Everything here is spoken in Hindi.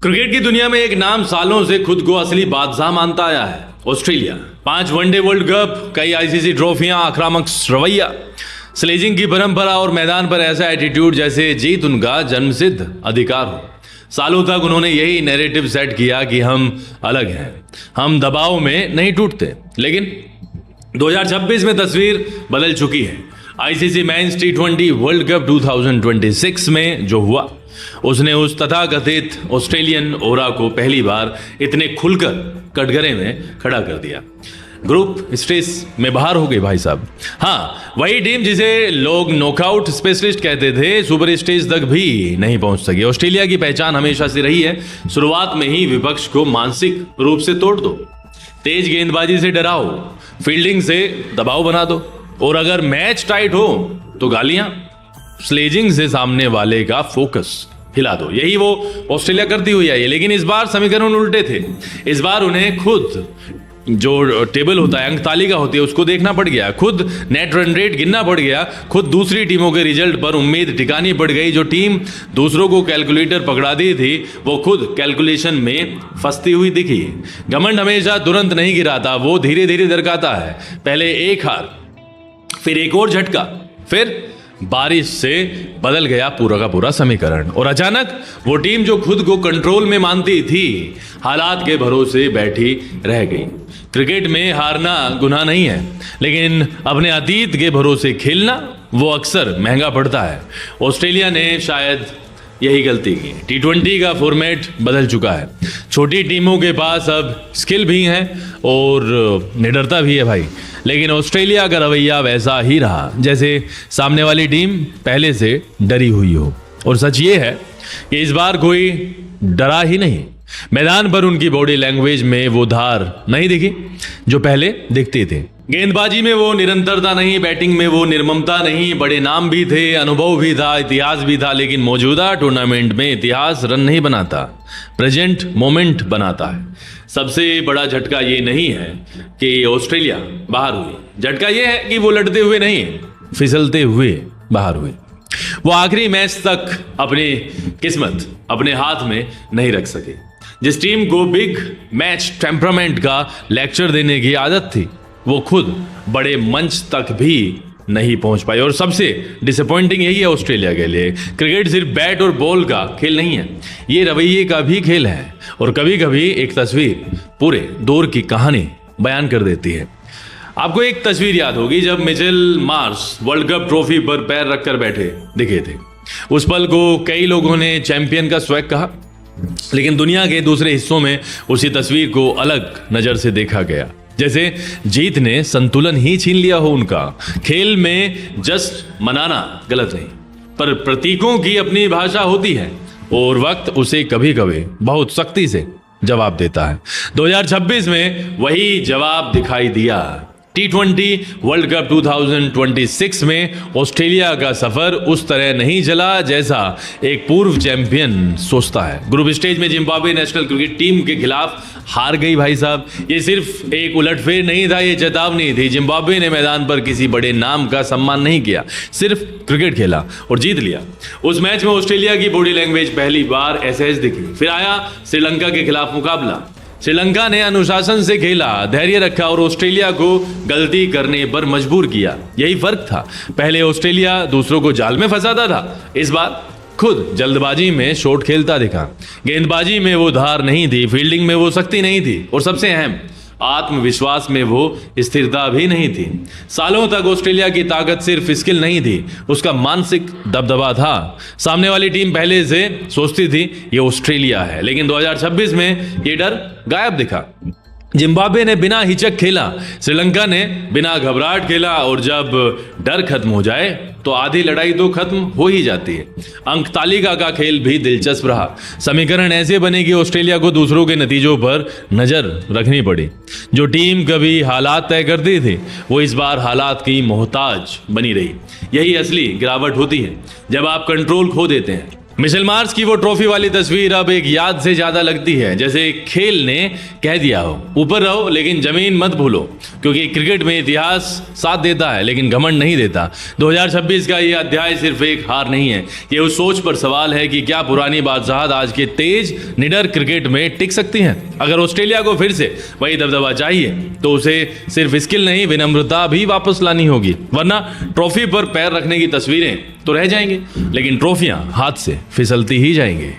क्रिकेट की दुनिया में एक नाम सालों से खुद को असली बादशाह मानता आया है, ऑस्ट्रेलिया। 5 वनडे वर्ल्ड कप, कई आईसीसी ट्रॉफियां, आक्रामक रवैया, स्लेजिंग की परंपरा और मैदान पर ऐसा एटीट्यूड जैसे जीत उनका जन्मसिद्ध अधिकार हो। सालों तक उन्होंने यही नैरेटिव सेट किया कि हम अलग हैं, हम दबाव में नहीं टूटते। लेकिन 2026 में तस्वीर बदल चुकी है। आईसीसी मेंस टी20 वर्ल्ड कप 2026 में जो हुआ, उसने उस तथाकथित ऑस्ट्रेलियन ओरा को पहली बार इतने खुलकर कटघरे में खड़ा कर दिया। ग्रुप स्टेज में बाहर हो गए भाई साहब। हाँ, वही टीम जिसे लोग नॉकआउट स्पेशलिस्ट कहते थे, सुपर स्टेज तक भी नहीं पहुंच सकी। ऑस्ट्रेलिया की पहचान हमेशा से रही है, शुरुआत में ही विपक्ष को मानसिक रूप से तोड़ दो, तेज गेंदबाजी से डराओ, फील्डिंग से दबाव बना दो, और अगर मैच टाइट हो तो गालियां, स्लेजिंग से सामने वाले का फोकस हिला दो। यही वो ऑस्ट्रेलिया करती हुई आई है। लेकिन इस बार समीकरण उल्टे थे। इस बार उन्हें खुद जो टेबल होता है, अंक तालिका होती है, उसको देखना पड़ गया, खुद नेट रन रेट गिनना पड़ गया, खुद दूसरी टीमों के रिजल्ट पर उम्मीद टिकानी पड़ गई। जो टीम दूसरों को कैलकुलेटर पकड़ा दी थी, वो खुद कैलकुलेशन में फंसती हुई दिखी। घमंड हमेशा तुरंत नहीं गिराता, वो धीरे धीरे दरकाता है। पहले एक हार, फिर एक और झटका, फिर बारिश से बदल गया पूरा का पूरा समीकरण। और अचानक वो टीम जो खुद को कंट्रोल में मानती थी, हालात के भरोसे बैठी रह गई। क्रिकेट में हारना गुनाह नहीं है, लेकिन अपने अतीत के भरोसे खेलना वो अक्सर महंगा पड़ता है। ऑस्ट्रेलिया ने शायद यही गलती की। टी20 का फॉर्मेट बदल चुका है। छोटी टीमों के पास अब स्किल भी है और निडरता भी है भाई। लेकिन ऑस्ट्रेलिया का रवैया वैसा ही रहा जैसे सामने वाली टीम पहले से डरी हुई हो। और सच ये है कि इस बार कोई डरा ही नहीं। मैदान पर उनकी बॉडी लैंग्वेज में वो धार नहीं दिखी जो पहले दिखती थी। गेंदबाजी में वो निरंतरता नहीं, बैटिंग में वो निर्ममता नहीं। बड़े नाम भी थे, अनुभव भी था, इतिहास भी था, लेकिन मौजूदा टूर्नामेंट में इतिहास रन नहीं बनाता, प्रेजेंट मोमेंट बनाता है। सबसे बड़ा झटका ये नहीं है कि ऑस्ट्रेलिया बाहर हुई, झटका ये है कि वो लड़ते हुए नहीं, फिसलते हुए बाहर हुए। वो आखिरी मैच तक अपनी किस्मत अपने हाथ में नहीं रख सके। जिस टीम को बिग मैच टेम्परामेंट का लेक्चर देने की आदत थी, वो खुद बड़े मंच तक भी नहीं पहुंच पाई। और सबसे डिसअपॉइंटिंग यही है ऑस्ट्रेलिया के लिए, क्रिकेट सिर्फ बैट और बॉल का खेल नहीं है, ये रवैये का भी खेल है। और कभी कभी एक तस्वीर पूरे दौर की कहानी बयान कर देती है। आपको एक तस्वीर याद होगी जब Mitchell Marsh world cup trophy पर पैर रखकर बैठे दिखे थे। उस पल को कई लोगों ने चैंपियन का स्वैग कहा, लेकिन दुनिया के दूसरे हिस्सों में उसी तस्वीर को अलग नजर से देखा गया, जैसे जीत ने संतुलन ही छीन लिया हो उनका। खेल में जस्ट मनाना गलत नहीं, पर प्रतीकों की अपनी भाषा होती है और वक्त उसे कभी कभी बहुत सख्ती से जवाब देता है। 2026 में वही जवाब दिखाई दिया। टी20 वर्ल्ड कप 2026 में ऑस्ट्रेलिया का सफर उस तरह नहीं चला जैसा एक पूर्व चैंपियन सोचता है। ग्रुप स्टेज में जिम्बाब्वे नेशनल क्रिकेट टीम के खिलाफ हार गई भाई साहब। ये सिर्फ एक उलटफेर नहीं था, ये चेतावनी थी। जिम्बाब्वे ने मैदान पर किसी बड़े नाम का सम्मान नहीं किया, सिर्फ क्रिकेट खेला और जीत लिया। उस मैच में ऑस्ट्रेलिया की बॉडी लैंग्वेज पहली बार ऐसे दिखी। फिर आया श्रीलंका के खिलाफ मुकाबला। श्रीलंका ने अनुशासन से खेला, धैर्य रखा और ऑस्ट्रेलिया को गलती करने पर मजबूर किया। यही फर्क था। पहले ऑस्ट्रेलिया दूसरों को जाल में फंसाता था, इस बार खुद जल्दबाजी में शॉट खेलता दिखा। गेंदबाजी में वो धार नहीं थी, फील्डिंग में वो सख्ती नहीं थी, और सबसे अहम, आत्मविश्वास में वो स्थिरता भी नहीं थी। सालों तक ऑस्ट्रेलिया की ताकत सिर्फ स्किल नहीं थी, उसका मानसिक दबदबा था। सामने वाली टीम पहले से सोचती थी ये ऑस्ट्रेलिया है, लेकिन 2026 में ये डर गायब दिखा। जिम्बाब्वे ने बिना हिचक खेला, श्रीलंका ने बिना घबराहट खेला, और जब डर खत्म हो जाए तो आधी लड़ाई तो खत्म हो ही जाती है। अंक तालिका का खेल भी दिलचस्प रहा। समीकरण ऐसे बने कि ऑस्ट्रेलिया को दूसरों के नतीजों पर नजर रखनी पड़ी। जो टीम कभी हालात तय करती थी, वो इस बार हालात की मोहताज बनी रही। यही असली गिरावट होती है, जब आप कंट्रोल खो देते हैं। मिशेल मार्श की वो ट्रॉफी वाली तस्वीर अब एक याद से ज्यादा लगती है, जैसे खेल ने कह दिया हो ऊपर रहो लेकिन जमीन मत भूलो, क्योंकि क्रिकेट में इतिहास साथ देता है लेकिन घमंड नहीं देता। 2026 का ये अध्याय सिर्फ एक हार नहीं है, ये उस सोच पर सवाल है कि क्या पुरानी बादशाहत आज के तेज निडर क्रिकेट में टिक सकती हैं। अगर ऑस्ट्रेलिया को फिर से वही दबदबा चाहिए तो उसे सिर्फ स्किल नहीं विनम्रता भी वापस लानी होगी, वरना ट्रॉफी पर पैर रखने की तस्वीरें तो रह जाएंगे लेकिन ट्रॉफियां हाथ से फिसलती ही जाएंगे।